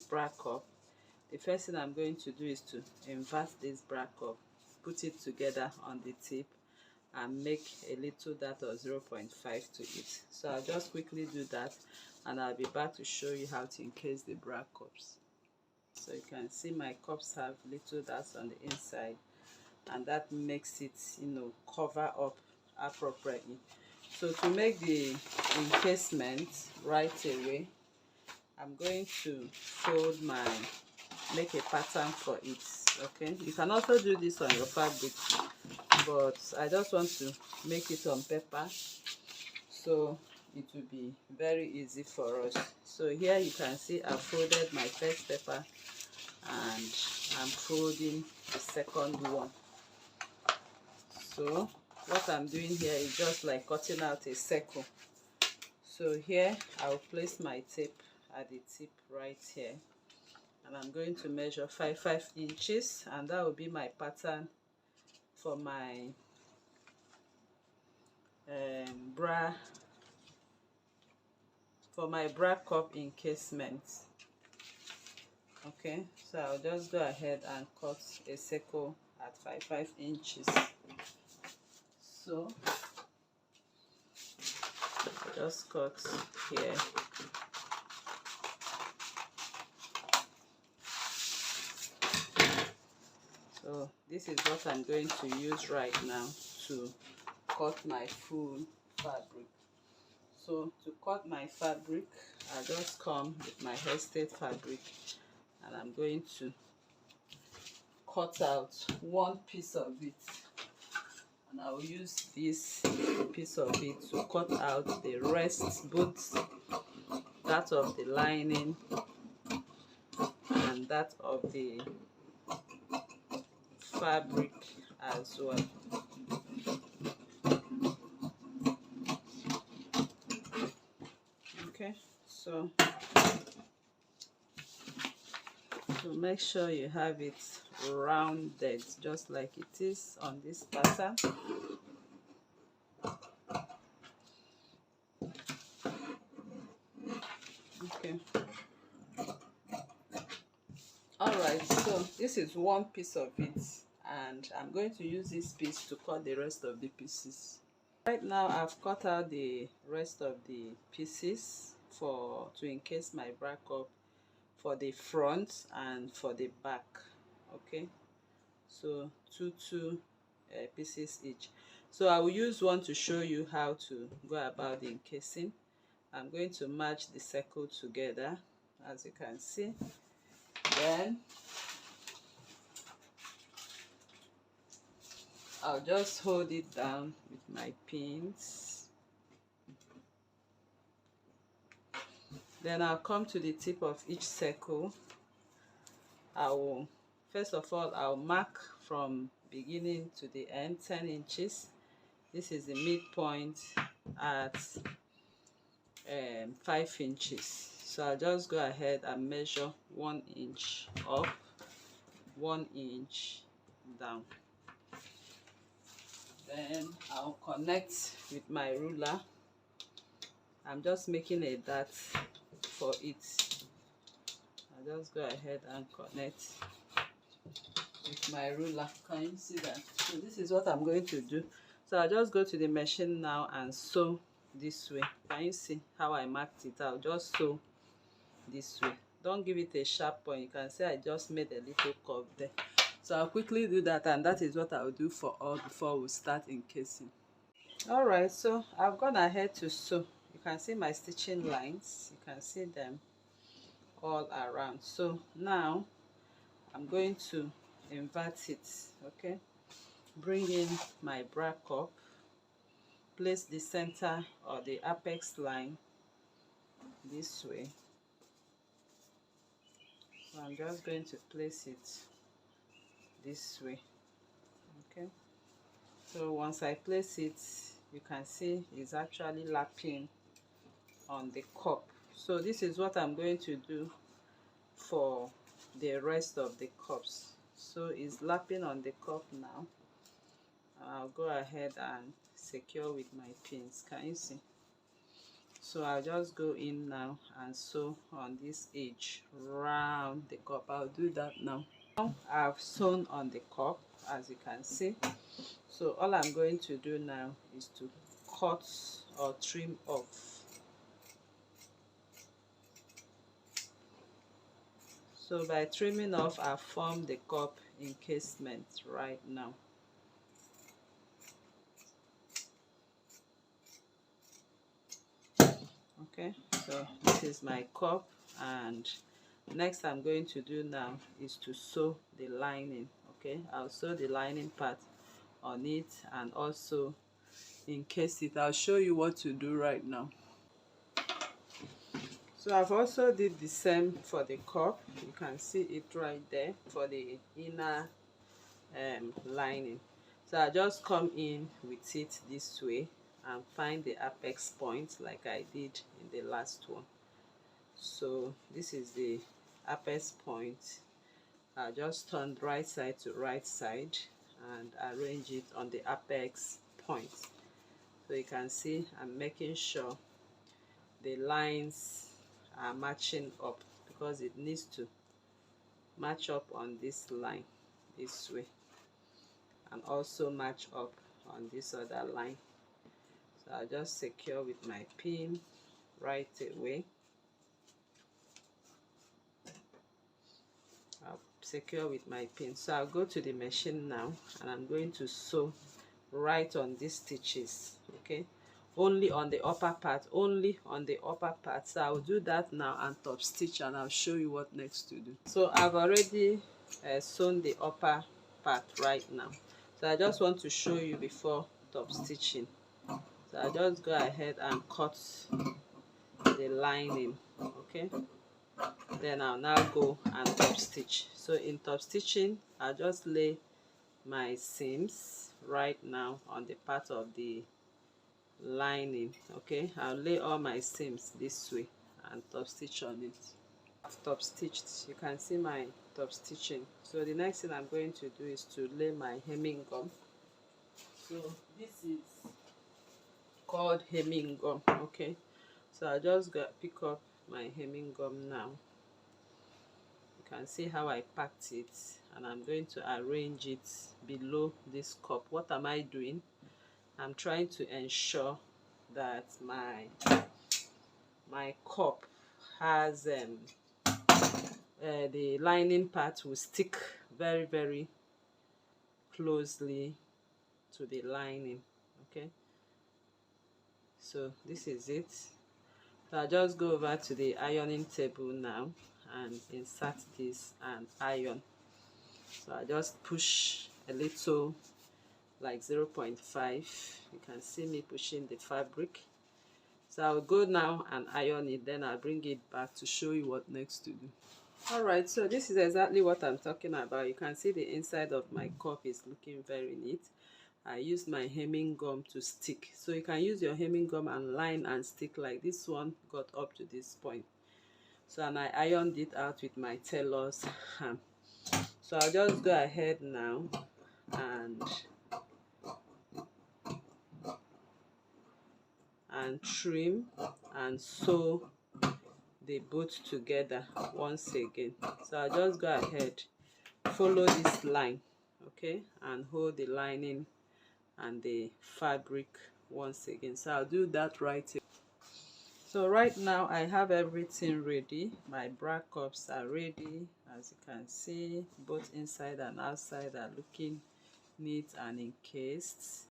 bra cup, the first thing I'm going to do is to invert this bra cup, put it together on the tip, and make a little dart of 0.5 to it. So I'll just quickly do that, and I'll be back to show you how to encase the bra cups. So you can see my cups have little darts on the inside, and that makes it, cover up appropriately. So to make the encasement right away, I'm going to make a pattern for it. Okay, you can also do this on your fabric, but I just want to make it on paper, so it will be very easy for us. So here you can see I folded my first paper, and I'm folding the second one. So what I'm doing here is just like cutting out a circle. So here I'll place my tape at the tip right here, and I'm going to measure 5 inches, and that will be my pattern for my bra cup encasement. Okay, so I'll just go ahead and cut a circle at 5 inches. So I'll just cut here. So this is what I'm going to use right now to cut my full fabric. So to cut my fabric, I just come with my hairstyle fabric, and I'm going to cut out one piece of it, and I will use this piece of it to cut out the rest, both that of the lining and that of the fabric as well. Okay, so make sure you have it rounded just like it is on this pattern. Okay, all right, so this is one piece of it, and I'm going to use this piece to cut the rest of the pieces. Right now I've cut out the rest of the pieces to encase my bra cup for the front and for the back. Okay, so two pieces each. So I will use one to show you how to go about the encasing. I'm going to match the circle together, as you can see. Then I'll just hold it down with my pins. Then I'll come to the tip of each circle. First of all, I'll mark from beginning to the end 10 inches. This is the midpoint at 5 inches. So I'll just go ahead and measure 1 inch up, 1 inch down. Then I'll connect with my ruler. I'm just making a dart for it. I'll just go ahead and connect with my ruler. Can you see that? So this is what I'm going to do. So I'll just go to the machine now and sew this way. Can you see how I marked it? I'll just sew this way. Don't give it a sharp point. You can see I just made a little curve there. So I'll quickly do that, and that is what I'll do for all before we start encasing. All right, so I've gone ahead to sew. You can see my stitching lines. You can see them all around. So now I'm going to invert it. Okay, bring in my bra cup, place the center or the apex line this way. So I'm just going to place it this way. Okay, so once I place it, you can see it's actually lapping on the cup. So this is what I'm going to do for the rest of the cups. So it's lapping on the cup now. I'll go ahead and secure with my pins. Can you see? So I'll just go in now and sew on this edge round the cup. I'll do that now. I've sewn on the cup, as you can see. So all I'm going to do now is to cut or trim off. So by trimming off, I form the cup encasement right now. Okay, so this is my cup, and next I'm going to do now is to sew the lining. Okay, I'll sew the lining part on it and also encase it. I'll show you what to do right now. So I've also did the same for the cup. You can see it right there for the inner lining. So I just come in with it this way and find the apex point like I did in the last one. So this is the apex point. I just turn right side to right side and arrange it on the apex point. So you can see I'm making sure the lines are matching up, because it needs to match up on this line this way and also match up on this other line. So I'll just secure with my pin right away. I'll secure with my pin. So I'll go to the machine now and I'm going to sew right on these stitches. Okay, only on the upper part, only on the upper part. So I'll do that now and top stitch, and I'll show you what next to do. So I've already sewn the upper part right now, so I just want to show you before top stitching. So I just go ahead and cut the lining. Okay, then I'll now go and top stitch. So in top stitching, I'll just lay my seams right now on the part of the lining. Okay, I'll lay all my seams this way and top stitch on it. I've top stitched. You can see my top stitching. So the next thing I'm going to do is to lay my hemming gum. So this is called hemming gum. Okay, so I just pick up my hemming gum now. You can see how I packed it, and I'm going to arrange it below this cup. What am I doing? I'm trying to ensure that my cup has the lining part will stick very, very closely to the lining. Okay, so this is it. So I'll just go over to the ironing table now and insert this and iron. So I just push a little, like 0.5. You can see me pushing the fabric. So I'll go now and iron it, then I'll bring it back to show you what next to do. Alright, so this is exactly what I'm talking about. You can see the inside of my cup is looking very neat. I used my hemming gum to stick. So you can use your hemming gum and line and stick, like this one got up to this point. So, and I ironed it out with my tailor's ham. So I'll just go ahead now and trim and sew the both together once again. So I'll just go ahead, follow this line, okay, and hold the lining and the fabric once again. So I'll do that right here. So right now I have everything ready. My bra cups are ready. As you can see, both inside and outside are looking neat and encased.